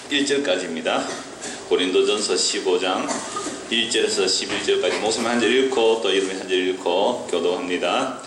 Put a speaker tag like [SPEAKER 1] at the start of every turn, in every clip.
[SPEAKER 1] 1절까지입니다. 고린도전서 15장 1절에서 11절까지 목사님 한 절 읽고 또 여러분이 한 절 읽고 교도합니다.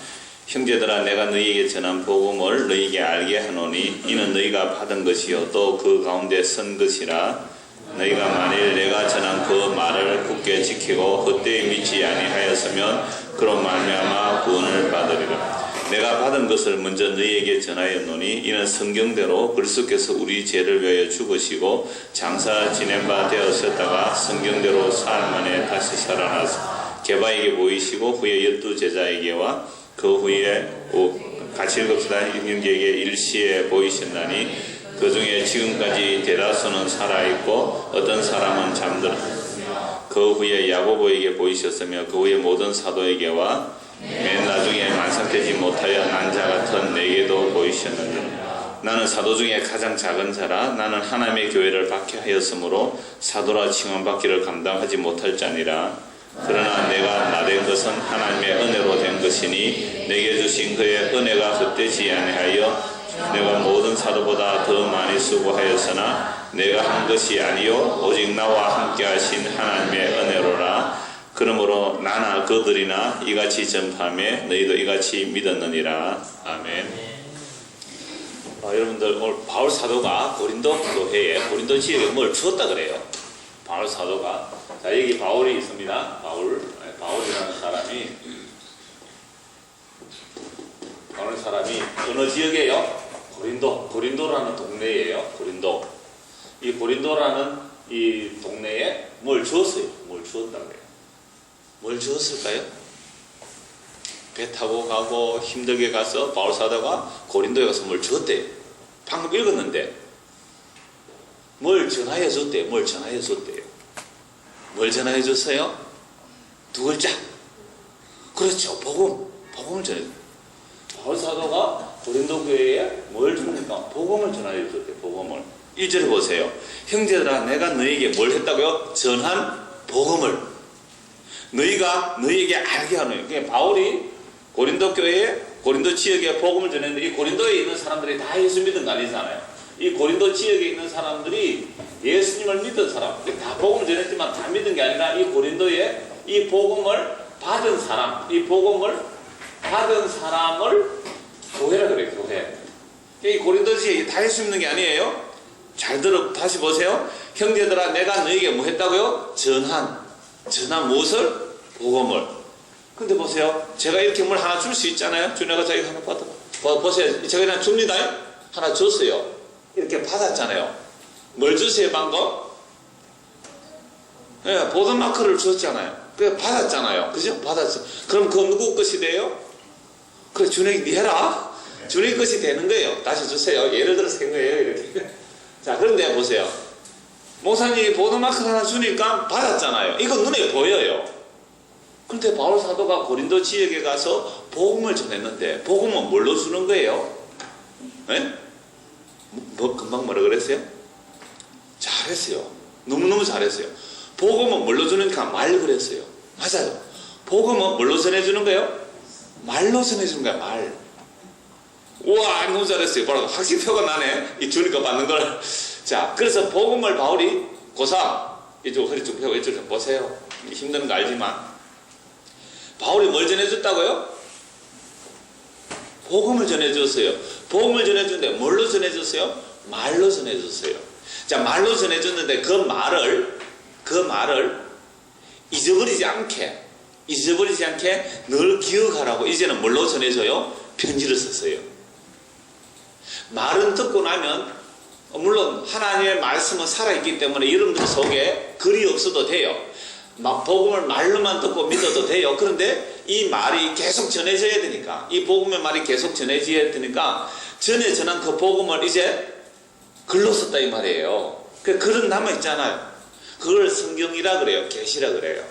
[SPEAKER 1] 형제들아, 내가 너희에게 전한 복음을 너희에게 알게 하노니 이는 너희가 받은 것이요 또 그 가운데 선 것이라. 너희가 만일 내가 전한 그 말을 굳게 지키고 헛되이 믿지 아니하였으면 그로 말미암아 구원을 받으리라. 내가 받은 것을 먼저 너희에게 전하였노니 이는 성경대로 그리스도께서 우리 죄를 위하여 죽으시고 장사 지낸 바 되었었다가 성경대로 사흘 만에 다시 살아나서 게바에게 보이시고 후에 12제자에게와 그 후에 같이 읽읍시다. 형제에게 일시에 보이신다니 그 중에 지금까지 대다수는 살아있고 어떤 사람은 잠들었으며 그 후에 야고보에게 보이셨으며 그 후에 모든 사도에게와 맨 나중에 완성되지 못하여 난 자 같은 내게도 보이셨는데 나는 사도 중에 가장 작은 자라. 나는 하나님의 교회를 박해하였으므로 사도라 칭함받기를 감당하지 못할 자니라. 그러나 내가 나된 것은 하나님의 은혜로 된 것이니 내게 주신 그의 은혜가 헛되지 아니하여 내가 모든 사도보다 더 많이 수고하였으나 내가 한 것이 아니요 오직 나와 함께 하신 하나님의 은혜로라. 그러므로 나나 그들이나 이같이 전파하며 너희도 이같이 믿었느니라. 아멘. 여러분들, 오늘 바울 사도가 고린도 교회에, 고린도 지역에 뭘 주었다 그래요. 바울 사도가. 자, 여기 바울이 있습니다. 바울이라는 사람이 어느 지역이에요? 고린도라는 동네예요. 고린도. 이 고린도라는 이 동네에 뭘 주었어요. 뭘 주었다 그래요. 뭘 주었을까요? 배 타고 가고 힘들게 가서 바울 사도가 고린도에 가서 뭘 주었대요. 방금 읽었는데 뭘 전하여 줬대요. 뭘 전하여 줬대요. 뭘 전하여 줬어요? 두 글자. 그렇죠. 복음을 전해. 바울 사도가 고린도 교회에 뭘 줍니까? 복음을 전하여 줬대요. 복음을. 1절에 보세요. 형제들아, 내가 너희에게 뭘 했다고요? 전한 복음을. 너희가 너희에게 알게 하노니. 그러니까 바울이 고린도 교회에, 고린도 지역에 복음을 전했는데 이 고린도에 있는 사람들이 다 예수 믿은 거 아니잖아요. 이 고린도 지역에 있는 사람들이 예수님을 믿은 사람, 다 복음을 전했지만 다 믿은 게 아니라 이 고린도에 이 복음을 받은 사람, 이 복음을 받은 사람을 교회라 그래요. 교회. 이 고린도 지역에 다 예수 믿는 게 아니에요. 잘 다시 보세요. 형제들아, 내가 너희에게 뭐 했다고요? 전한 무엇을? 복음을. 근데 보세요. 제가 이렇게 뭘 하나 줄 수 있잖아요. 주님과 자기가 하나 받아. 보세요. 제가 그냥 줍니다. 하나 줬어요. 이렇게 받았잖아요. 뭘 주세요, 방금? 네, 보드마크를 줬잖아요. 그래, 받았잖아요. 그죠? 받았어. 그럼 그 누구 것이 돼요? 그래, 주님이 네 해라. 주님 것이 되는 거예요. 다시 주세요. 예를 들어서 한 거예요. 이렇게. 자, 그런데 보세요. 목사님이 보드마크 하나 주니까 받았잖아요. 이거 눈에 보여요. 그런데 바울 사도가 고린도 지역에 가서 복음을 전했는데 복음은 뭘로 주는 거예요? 네? 금방 뭐라 그랬어요? 잘했어요. 너무너무 잘했어요. 복음은 뭘로 주니까 말 그랬어요. 맞아요. 복음은 뭘로 전해주는 거예요? 말로 전해주는 거야. 말. 우와, 너무 잘했어요. 바로 확신표가 나네. 이 주니까 받는 걸. 자, 그래서 복음을 바울이 고3 이쪽 허리 쭉 펴고 이쪽 좀 보세요. 힘든 거 알지만 바울이 뭘 전해줬다고요? 복음을 전해줬어요. 복음을 전해줬는데 뭘로 전해줬어요? 말로 전해줬어요. 자, 말로 전해줬는데 그 말을 잊어버리지 않게 늘 기억하라고 이제는 뭘로 전해줘요? 편지를 썼어요. 말은 듣고 나면 물론 하나님의 말씀은 살아있기 때문에 여러분들 속에 글이 없어도 돼요. 복음을 말로만 듣고 믿어도 돼요. 그런데 이 말이 계속 전해져야 되니까, 이 복음의 말이 계속 전해져야 되니까 전에 전한 그 복음을 이제 글로 썼다 이 말이에요. 그 글은 남아있잖아요. 그걸 성경이라 그래요. 계시라 그래요.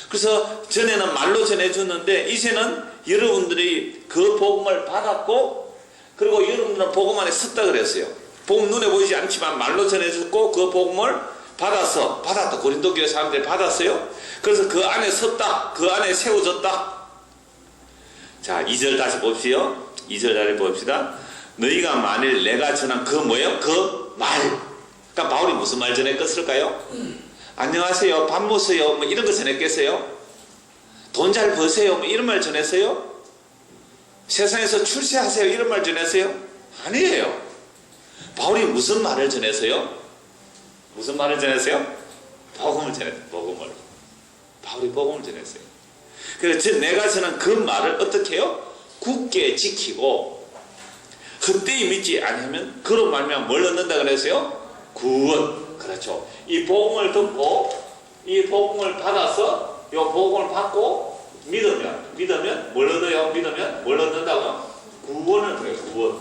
[SPEAKER 1] 그래서 전에는 말로 전해줬는데 이제는 여러분들이 그 복음을 받았고 그리고 여러분들은 복음 안에 썼다 그랬어요. 복음 눈에 보이지 않지만 말로 전해줬고 그 복음을 받았다. 고린도 교회 사람들이 받았어요. 그래서 그 안에 섰다. 그 안에 세워졌다. 자, 2절 다시 봅시다. 2절 다시 봅시다. 너희가 만일 내가 전한 그 뭐예요? 그 말. 그러니까 바울이 무슨 말 전했겠을까요? 안녕하세요, 밥 먹으세요, 뭐 이런 거 전했겠어요? 돈 잘 버세요, 뭐 이런 말 전했어요? 세상에서 출세하세요, 이런 말 전했어요? 아니에요. 바울이 무슨 말을 전했어요? 무슨 말을 전했어요? 복음을 전했어요. 복음을. 바울이 복음을 전했어요. 그래서 내가 저는 그 말을 어떻게 해요? 굳게 지키고 헛되이 믿지 않으면 그로 말미암아 뭘 얻는다 그랬어요? 구원. 그렇죠. 이 복음을 듣고 이 복음을 받아서 이 복음을 받고 믿으면 뭘 얻어요? 믿으면 뭘 얻는다고요? 구원을 얻어요. 구원.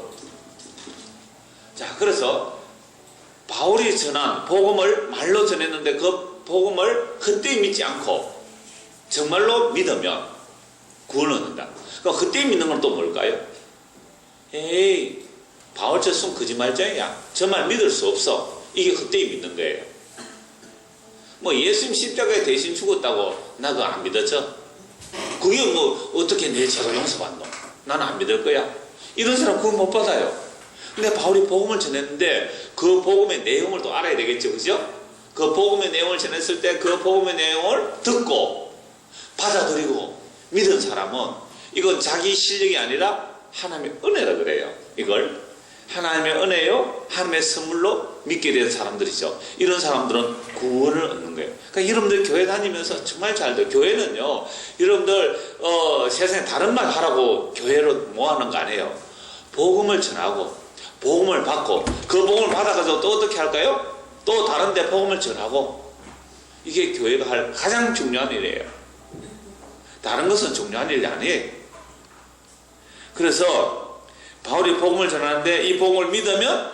[SPEAKER 1] 자, 그래서 바울이 전한 복음을 말로 전했는데 그 복음을 헛되이 믿지 않고 정말로 믿으면 구원을 얻는다. 그러니까 헛되이 믿는 건 또 뭘까요? 에이, 바울 저 순 거짓말쟁이야. 저 말 믿을 수 없어. 이게 헛되이 믿는 거예요. 뭐 예수님 십자가에 대신 죽었다고 나 그거 안 믿었죠? 그게 뭐 어떻게 내 죄가 용서받노? 나는 안 믿을 거야. 이런 사람 그거 못 받아요. 근데 바울이 복음을 전했는데 그 복음의 내용을 또 알아야 되겠죠, 그죠? 그 복음의 내용을 전했을 때 그 복음의 내용을 듣고 받아들이고 믿은 사람은 이건 자기 실력이 아니라 하나님의 은혜라 그래요. 이걸 하나님의 은혜요, 하나님의 선물로 믿게 된 사람들이죠. 이런 사람들은 구원을 얻는 거예요. 그러니까 여러분들 교회 다니면서 정말 잘 돼요. 교회는요, 여러분들 세상에 다른 말 하라고 교회로 모아놓은 거 아니에요. 복음을 전하고 복음을 받고 그 복음을 받아가지고 또 어떻게 할까요? 또 다른 데 복음을 전하고, 이게 교회가 할 가장 중요한 일이에요. 다른 것은 중요한 일이 아니에요. 그래서 바울이 복음을 전하는데 이 복음을 믿으면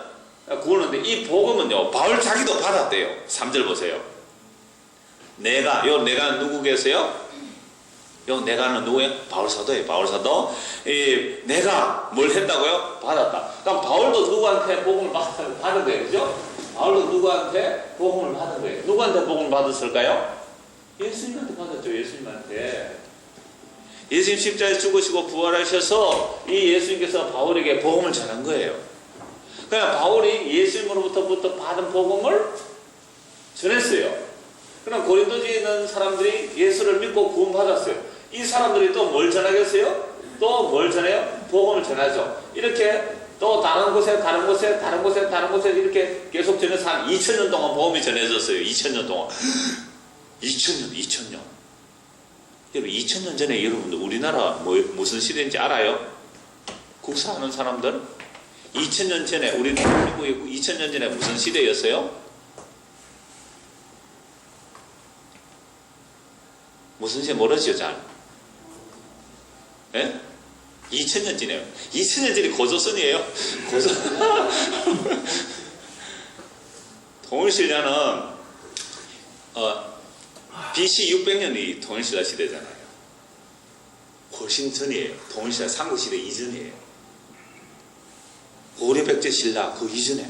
[SPEAKER 1] 구원하는데, 이 복음은요 바울 자기도 받았대요. 3절 보세요. 내가 누구겠어요? 요 내가는 누구예요? 바울 사도예요. 바울 사도. 내가 뭘 했다고요? 받았다. 그럼 바울도 누구한테 복음을 받은 거예요, 그죠? 바울도 누구한테 복음을 받은 거예요. 누구한테 복음을 받았을까요? 예수님한테 받았죠. 예수님한테. 예수님 십자가에 죽으시고 부활하셔서 이 예수님께서 바울에게 복음을 전한 거예요. 그러니까 바울이 예수님으로부터 받은 복음을 전했어요. 그럼 고린도에 있는 사람들이 예수를 믿고 구원받았어요. 이 사람들이 또 뭘 전하겠어요? 또 뭘 전해요? 복음을 전하죠. 이렇게 또 다른 곳에 이렇게 계속 전해서 한 2000년 동안 복음이 전해졌어요. 2000년 동안. 2000년. 여러분, 2000년 전에 여러분들 우리나라 무슨 시대인지 알아요? 국사하는 사람들? 2000년 전에, 우리 미국이 2000년 전에 무슨 시대였어요? 무슨 시대 모르시죠, 잘? 예? 2000년 전이에요. 2000년 전이 고조선이에요. 통일신라는 BC 600년이 통일신라 시대잖아요. 훨씬 전이에요. 통일신라 삼국시대 이전이에요. 고려 백제 신라 그 이전에.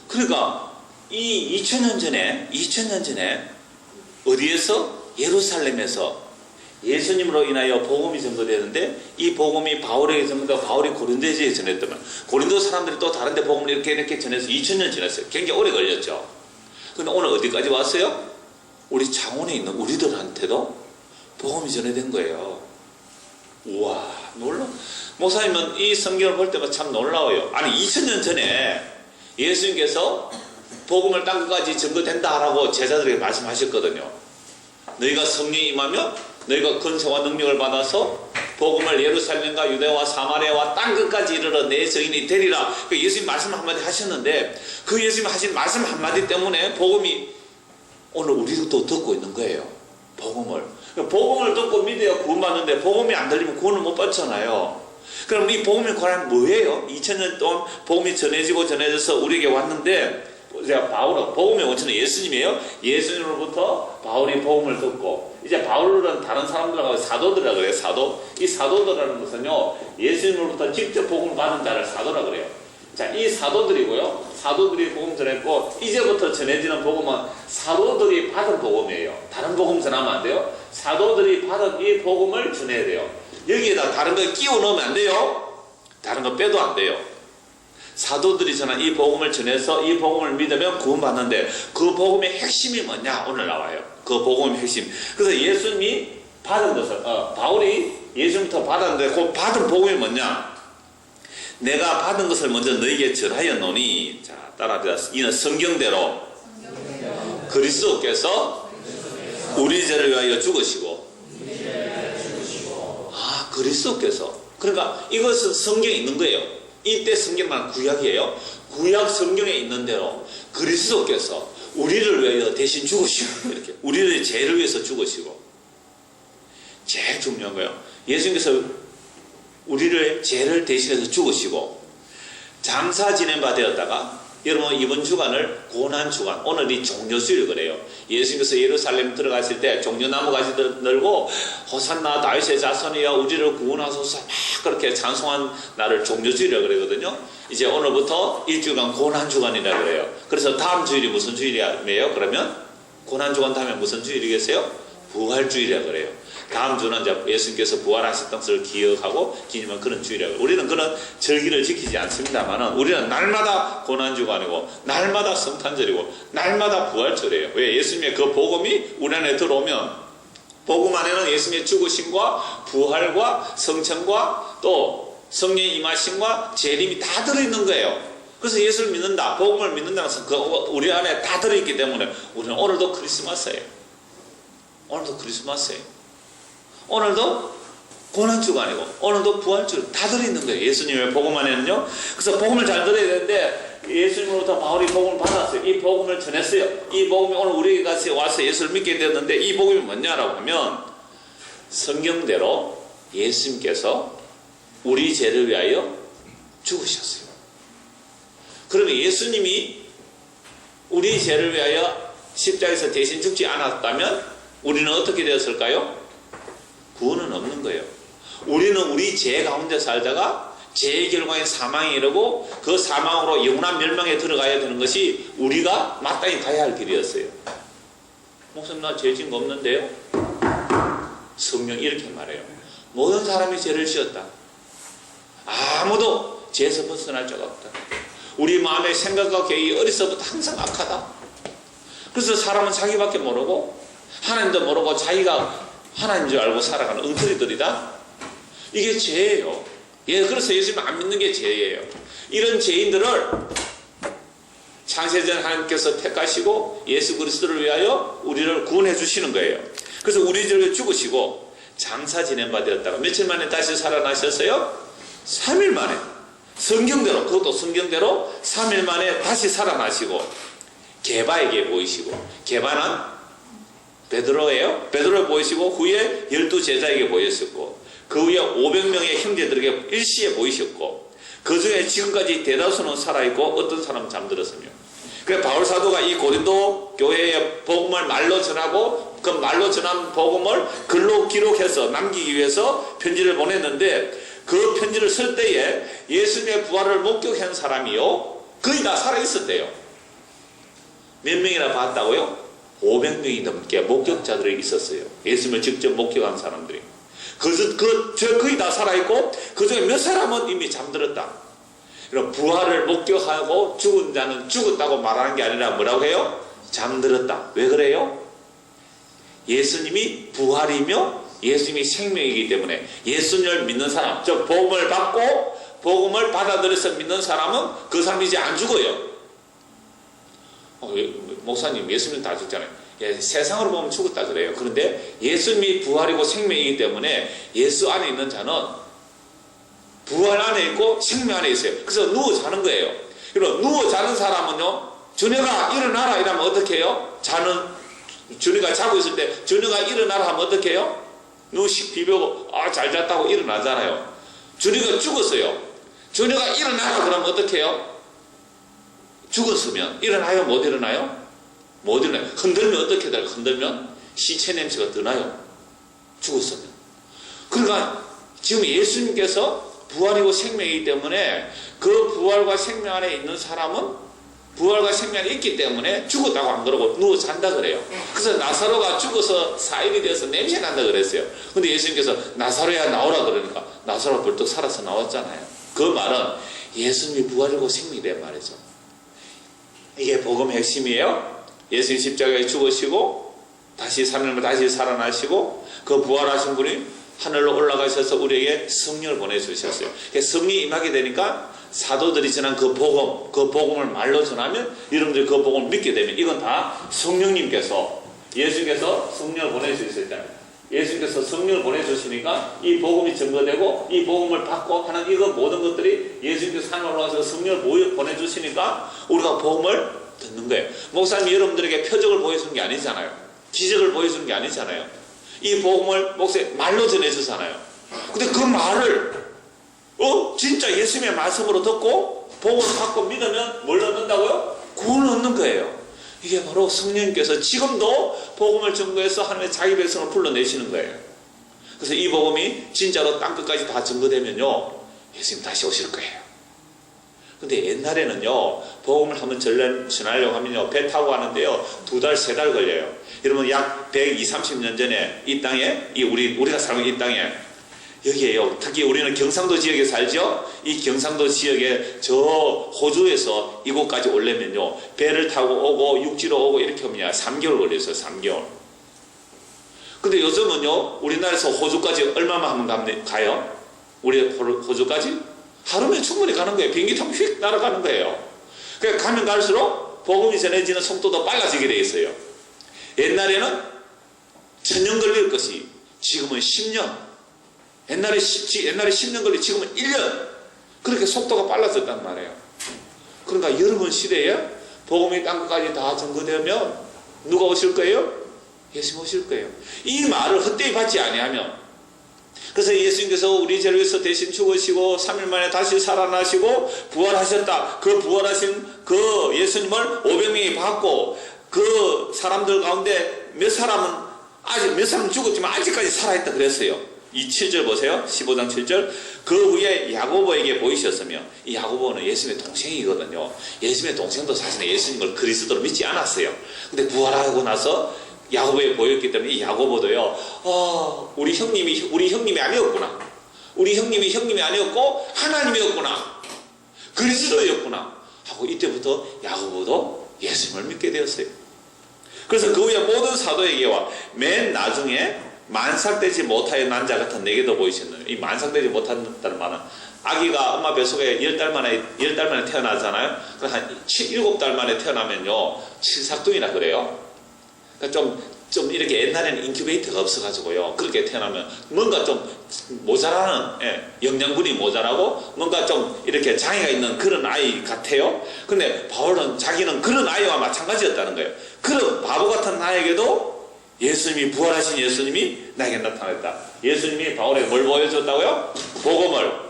[SPEAKER 1] 그러니까 이 2000년 전에 어디에서? 예루살렘에서 예수님으로 인하여 복음이 전거되는데, 이 복음이 바울에게 전거되고 바울이 고린도에 전했더만 고린도 사람들이 또 다른 데 복음을 이렇게 전해서 2000년 지났어요. 굉장히 오래 걸렸죠. 근데 오늘 어디까지 왔어요? 우리 창원에 있는 우리들한테도 복음이 전해된 거예요. 우와, 놀라. 목사님은 이 성경을 볼 때마다 참 놀라워요. 아니, 2000년 전에 예수님께서 복음을 땅끝까지 전거된다라고 제자들에게 말씀하셨거든요. 너희가 성령이 임하며 너희가 권세와 능력을 받아서 복음을 예루살렘과 유대와 사마리아와 땅끝까지 이르러 내 증인이 되리라. 그 예수님 말씀 한마디 하셨는데, 그 예수님 하신 말씀 한마디 때문에 복음이 오늘 우리도 또 듣고 있는 거예요. 복음을 듣고 믿어야 구원받는데 복음이 안 들리면 구원을 못 받잖아요. 그럼 이 복음의 권한은 뭐예요? 2000년 동안 복음이 전해져서 우리에게 왔는데, 바울은 복음의 원천은 예수님이에요. 예수님으로부터 바울이 복음을 듣고, 이제 바울은 다른 사람들하고 사도들이라고 그래요. 사도. 이 사도들이라는 것은요, 예수님으로부터 직접 복음을 받은 자를 사도라고 그래요. 자, 이 사도들이고요. 사도들이 복음 전했고, 이제부터 전해지는 복음은 사도들이 받은 복음이에요. 다른 복음 전하면 안 돼요. 사도들이 받은 이 복음을 전해야 돼요. 여기에다 다른 거 끼워 넣으면 안 돼요. 다른 거 빼도 안 돼요. 사도들이 전한 이 복음을 전해서 이 복음을 믿으면 구원받는데 그 복음의 핵심이 뭐냐? 오늘 나와요. 그 복음의 핵심. 그래서 예수님이 받은 것을 바울이 예수님부터 받았는데 그 받은 복음이 뭐냐? 내가 받은 것을 먼저 너희에게 전하였노니, 자 따라합니다. 이는 성경대로 그리스도께서 우리 죄를 위하여 죽으시고, 그리스도께서, 그러니까 이것은 성경에 있는 거예요. 이때 성경만 구약이에요. 구약 성경에 있는 대로 그리스도께서 우리를 위하여 대신 죽으시고, 이렇게 우리의 죄를 위해서 죽으시고, 제일 중요한 거예요. 예수님께서 우리를 죄를 대신해서 죽으시고 장사 지낸 바 되었다가, 여러분 이번 주간을 고난주간, 오늘이 종려주일 그래요. 예수님께서 예루살렘 들어가실 때 종려나무 가지 들고 호산나 다윗의 자손이여 우리를 구원하소서 막 그렇게 찬송한 날을 종려주일이라고 그러거든요. 이제 오늘부터 일주일간 고난주간이라 그래요. 그래서 다음 주일이 무슨 주일이에요? 그러면 고난주간 다음에 무슨 주일이겠어요? 부활주일이라고 그래요. 다음 주는 이제 예수님께서 부활하셨던 것을 기억하고 기념한 그런 주일이라고. 우리는 그런 절기를 지키지 않습니다만은 우리는 날마다 고난주간이고 날마다 성탄절이고 날마다 부활절이에요. 왜? 예수님의 그 복음이 우리 안에 들어오면, 복음 안에는 예수님의 죽으심과 부활과 성천과 또 성령의 임하심과 재림이 다 들어있는 거예요. 그래서 예수를 믿는다, 복음을 믿는다는 것은 그 우리 안에 다 들어있기 때문에 우리는 오늘도 크리스마스예요. 오늘도 크리스마스예요. 오늘도 고난주간이고 오늘도 부활주 다 들어있는 거예요. 예수님의 복음 안에는요. 그래서 복음을 잘 들어야 되는데 예수님으로부터 바울이 복음을 받았어요. 이 복음을 전했어요. 이 복음이 오늘 우리에게 와서 예수를 믿게 되었는데 이 복음이 뭐냐라고 하면, 성경대로 예수님께서 우리 죄를 위하여 죽으셨어요. 그러면 예수님이 우리 죄를 위하여 십자가에서 대신 죽지 않았다면 우리는 어떻게 되었을까요? 구원은 없는 거예요. 우리는 우리 죄 가운데 살다가 죄의 결과인 사망에 이르고 그 사망으로 영원한 멸망에 들어가야 되는 것이 우리가 마땅히 가야 할 길이었어요. 목사님 나 죄 지은 거 없는데요? 성경이 이렇게 말해요. 모든 사람이 죄를 지었다. 아무도 죄에서 벗어날 자가 없다. 우리 마음의 생각과 계획이 어리서부터 항상 악하다. 그래서 사람은 자기밖에 모르고 하나님도 모르고 자기가 하나님인 줄 알고 살아가는 엉터리들이다. 이게 죄예요. 예, 그래서 예수님 안 믿는 게 죄예요. 이런 죄인들을 창세전 하나님께서 택하시고 예수 그리스도를 위하여 우리를 구원해 주시는 거예요. 그래서 우리 죄를 죽으시고 장사 지낸 바 되었다가 며칠 만에 다시 살아나셨어요? 3일 만에. 성경대로, 그것도 성경대로 3일 만에 다시 살아나시고 게바에게 보이시고, 게바는 베드로예요. 베드로에 보이시고 후에 12제자에게 보이셨고 그 후에 500명의 형제들에게 일시에 보이셨고 그 중에 지금까지 대다수는 살아있고 어떤 사람은 잠들었으며, 그래서 바울 사도가 이 고린도 교회의 복음을 말로 전하고 그 말로 전한 복음을 글로 기록해서 남기기 위해서 편지를 보냈는데 그 편지를 쓸 때에 예수님의 부활을 목격한 사람이요 거의 다 살아있었대요. 몇 명이나 봤다고요? 500명이 넘게 목격자들이 있었어요. 예수님을 직접 목격한 사람들이. 거의 다 살아있고 그 중에 몇 사람은 이미 잠들었다. 그럼 부활을 목격하고 죽은 자는 죽었다고 말하는 게 아니라 뭐라고 해요? 잠들었다. 왜 그래요? 예수님이 부활이며 예수님이 생명이기 때문에 예수님을 믿는 사람, 즉 복음을 받고 복음을 받아들여서 믿는 사람은 그 사람이 이제 안 죽어요. 목사님 예수님 다 죽잖아요. 예, 세상으로 보면 죽었다 그래요. 그런데 예수님이 부활이고 생명이기 때문에 예수 안에 있는 자는 부활 안에 있고 생명 안에 있어요. 그래서 누워 자는 거예요. 그럼 누워 자는 사람은요, 준혁아 일어나라 이러면 어떻게 해요? 준혁아 자고 있을 때 준혁아 일어나라 하면 어떻게 해요? 누우씩 비벼고 잘 잤다고 일어나잖아요. 준혁아 죽었어요. 준혁아 일어나라 그러면 어떻게 해요? 죽었으면 일어나요? 못 일어나요? 못 일어나요. 흔들면 어떻게 될까요? 흔들면 시체 냄새가 드나요? 죽었으면. 그러니까 지금 예수님께서 부활이고 생명이기 때문에 그 부활과 생명 안에 있는 사람은 부활과 생명 안에 있기 때문에 죽었다고 안 그러고 누워 잔다 그래요. 그래서 나사로가 죽어서 4일이 되어서 냄새 난다 그랬어요. 근데 예수님께서 나사로야 나오라 그러니까 나사로가 벌떡 살아서 나왔잖아요. 그 말은 예수님이 부활이고 생명이란 말이죠. 이게 복음 핵심이에요. 예수님 십자가에 죽으시고 다시 3일만 다시 살아나시고 그 부활하신 분이 하늘로 올라가셔서 우리에게 성령을 보내주셨어요. 성령이 임하게 되니까 사도들이 전한 그 복음을 말로 전하면 여러분들이 그 복음을 믿게 되면 이건 다 성령님께서 예수님께서 성령을 보내주셨잖아요. 예수님께서 성령을 보내주시니까 이 복음이 증거되고 이 복음을 받고 하는 이거 모든 것들이 예수님께서 하늘로 올라가서 성령을 보내주시니까 우리가 복음을 듣는 거예요. 목사님이 여러분들에게 표적을 보여주는 게 아니잖아요. 기적을 보여주는 게 아니잖아요. 이 복음을 목사님 말로 전해주잖아요. 근데 그 말을 진짜 예수님의 말씀으로 듣고 복음을 받고 믿으면 뭘 얻는다고요? 구원을 얻는 거예요. 이게 바로 성령님께서 지금도 복음을 증거해서 하나님의 자기 백성을 불러내시는 거예요. 그래서 이 복음이 진짜로 땅끝까지 다 증거되면요 예수님 다시 오실 거예요. 근데 옛날에는요 복음을 한번 전하려고 하면요 배 타고 가는데요 2달 3달 걸려요. 여러분 약 120, 30년 전에 이 땅에 우리가 살고 있는 이 땅에 여기에요. 특히 우리는 경상도 지역에 살죠. 이 경상도 지역에 저 호주에서 이곳까지 오려면요 배를 타고 오고 육지로 오고 이렇게 오면 3개월 걸렸어요. 3개월. 근데 요즘은요 우리나라에서 호주까지 얼마만 하면 가요? 우리 호주까지? 하루면 충분히 가는 거예요. 비행기 타면 휙 날아가는 거예요. 그러니까 가면 갈수록 복음이 전해지는 속도도 빨라지게 돼 있어요. 옛날에는 천년 걸릴 것이 지금은 10년. 옛날에 10년 걸리 지금은 1년. 그렇게 속도가 빨라졌단 말이에요. 그러니까 여러분 시대에 복음이 땅끝까지 다 전거되면 누가 오실 거예요? 예수님 오실 거예요. 이 말을 헛되이 받지 아니하면 그래서 예수님께서 우리 죄를 위해서 대신 죽으시고 3일 만에 다시 살아나시고 부활하셨다. 그 부활하신 그 예수님을 500명이 받고 그 사람들 가운데 몇 사람은 죽었지만 아직까지 살아있다 그랬어요. 이 7절 보세요. 15장 7절. 그 후에 야고보에게 보이셨으며 이 야고보는 예수님의 동생이거든요. 예수님의 동생도 사실 예수님을 그리스도로 믿지 않았어요. 근데 부활하고 나서 야고보에 보였기 때문에 이 야고보도요. 우리 형님이 아니었구나. 우리 형님이 아니었고 하나님이었구나. 그리스도였구나. 하고 이때부터 야고보도 예수님을 믿게 되었어요. 그래서 그 후에 모든 사도에게와 맨 나중에 만삭되지 못하여 난 자 같은 내게도 보이셨나요? 이 만삭되지 못한다는 말은 아기가 엄마 뱃속에 10달 만에 태어나잖아요. 한 7달 만에 태어나면요 칠삭둥이라 그래요. 그러니까 좀 이렇게 옛날에는 인큐베이터가 없어가지고요 그렇게 태어나면 뭔가 좀 모자라는 영양분이 모자라고 뭔가 좀 이렇게 장애가 있는 그런 아이 같아요. 근데 바울은 자기는 그런 아이와 마찬가지였다는 거예요. 그런 바보 같은 나에게도 예수님이 부활하신 예수님이 나에게 나타났다. 예수님이 바울에게 뭘 보여줬다고요? 복음을.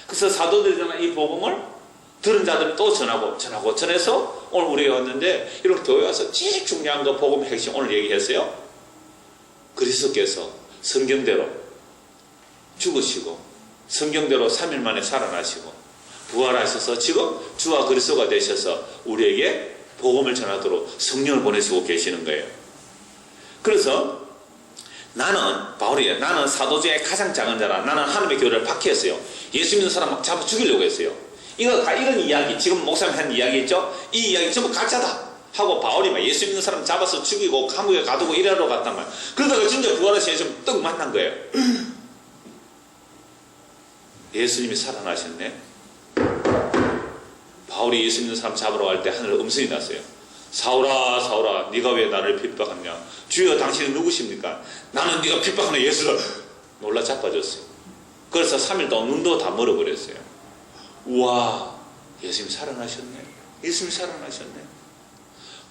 [SPEAKER 1] 그래서 사도들이 전한 이 복음을 들은 자들이 또 전해서 오늘 우리가 왔는데 이렇게 교회 와서 제일 중요한 거 복음의 핵심 오늘 얘기했어요. 그리스도께서 성경대로 죽으시고 성경대로 3일 만에 살아나시고 부활하셔서 지금 주와 그리스도가 되셔서 우리에게 복음을 전하도록 성령을 보내시고 계시는 거예요. 그래서 나는 사도 중에 가장 작은 자라. 나는 하나님의 교회를 박해했어요. 예수 믿는 사람 막 잡아 죽이려고 했어요. 이런 이야기, 지금 목사님 한 이야기 있죠? 이 이야기 전부 가짜다 하고 바울이 막 예수 믿는 사람 잡아서 죽이고 감옥에 가두고 이러러 갔단 말이에요. 그러다가 진짜 부활하신 예수님 떡 만난 거예요. 예수님이 살아나셨네. 바울이 예수 믿는 사람 잡으러 갈 때 하늘에 음성이 났어요. 사울아 사울아 네가 왜 나를 핍박하냐. 주여 당신은 누구십니까? 나는 네가 핍박하는 예수라. 놀라 자빠졌어요. 그래서 3일 동안 눈도 다 멀어버렸어요. 우와 예수님 살아나셨네. 예수님 살아나셨네.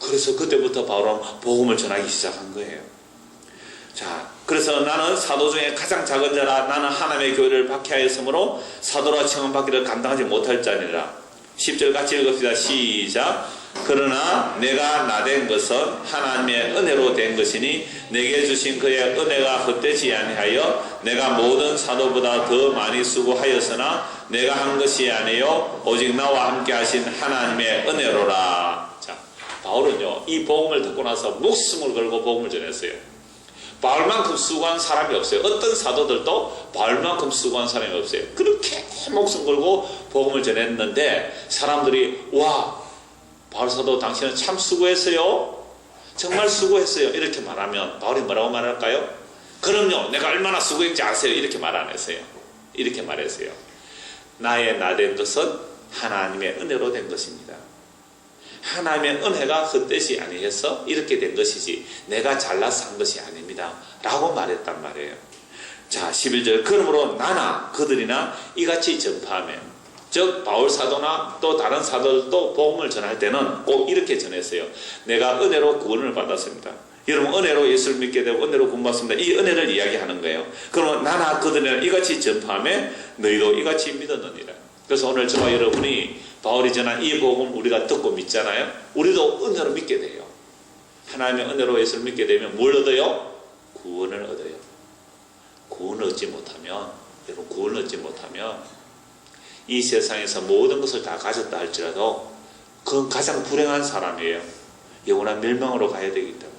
[SPEAKER 1] 그래서 그때부터 바울은 복음을 전하기 시작한 거예요. 자, 그래서 나는 사도 중에 가장 작은 자라. 나는 하나님의 교회를 박해하였으므로 사도라 칭함받기를 감당하지 못할 자니라. 10절 같이 읽읍시다. 시작. 그러나 내가 나된 것은 하나님의 은혜로 된 것이니 내게 주신 그의 은혜가 헛되지 아니하여 내가 모든 사도보다 더 많이 수고하였으나 내가 한 것이 아니요 오직 나와 함께 하신 하나님의 은혜로라. 자, 바울은요 이 복음을 듣고 나서 목숨을 걸고 복음을 전했어요. 바울만큼 수고한 사람이 없어요. 어떤 사도들도 바울만큼 수고한 사람이 없어요. 그렇게 목숨 걸고 복음을 전했는데 사람들이 와, 바울 사도 당신은 참 수고했어요. 정말 수고했어요. 이렇게 말하면 바울이 뭐라고 말할까요? 그럼요, 내가 얼마나 수고했는지 아세요. 이렇게 말 안 했어요. 이렇게 말했어요. 나의 나된 것은 하나님의 은혜로 된 것입니다. 하나님의 은혜가 헛되지 아니해서 이렇게 된 것이지 내가 잘나서 한 것이 아닙니다 라고 말했단 말이에요. 자, 11절 그러므로 나나 그들이나 이같이 전파하면, 즉 바울 사도나 또 다른 사도들도 복음을 전할 때는 꼭 이렇게 전했어요. 내가 은혜로 구원을 받았습니다. 여러분 은혜로 예수를 믿게 되고 은혜로 구원받습니다. 이 은혜를 이야기하는 거예요. 그러면 나나 그들이나 이같이 전파하면 너희도 이같이 믿었느니라. 그래서 오늘 저와 여러분이 바울이 전한 이 복음 우리가 듣고 믿잖아요. 우리도 은혜로 믿게 돼요. 하나님의 은혜로 예수를 믿게 되면 뭘 얻어요? 구원을 얻어요. 구원을 얻지 못하면, 여러분 구원을 얻지 못하면 이 세상에서 모든 것을 다 가졌다 할지라도 그건 가장 불행한 사람이에요. 영원한 멸망으로 가야 되기 때문에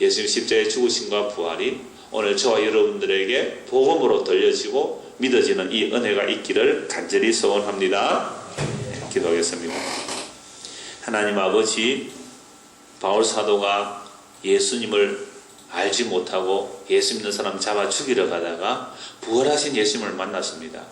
[SPEAKER 1] 예수님 십자가의 죽으심과 부활이 오늘 저와 여러분들에게 복음으로 들려지고 믿어지는 이 은혜가 있기를 간절히 소원합니다. 기도하겠습니다. 하나님 아버지, 바울 사도가 예수님을 알지 못하고 예수 믿는 사람 잡아 죽이러 가다가 부활하신 예수님을 만났습니다.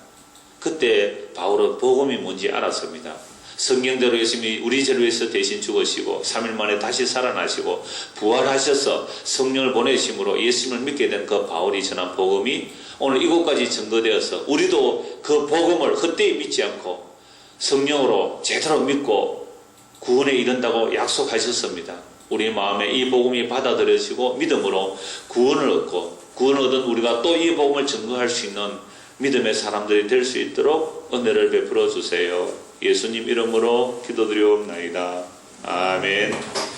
[SPEAKER 1] 그때 바울은 복음이 뭔지 알았습니다. 성경대로 예수님이 우리 죄를 위해서 대신 죽으시고 3일 만에 다시 살아나시고 부활하셔서 성령을 보내심으로 예수님을 믿게 된 그 바울이 전한 복음이 오늘 이곳까지 증거되어서 우리도 그 복음을 헛되이 믿지 않고 성령으로 제대로 믿고 구원에 이른다고 약속하셨습니다. 우리 마음에 이 복음이 받아들여지고 믿음으로 구원을 얻고 구원을 얻은 우리가 또 이 복음을 증거할 수 있는 믿음의 사람들이 될 수 있도록 은혜를 베풀어 주세요. 예수님 이름으로 기도드리옵나이다. 아멘.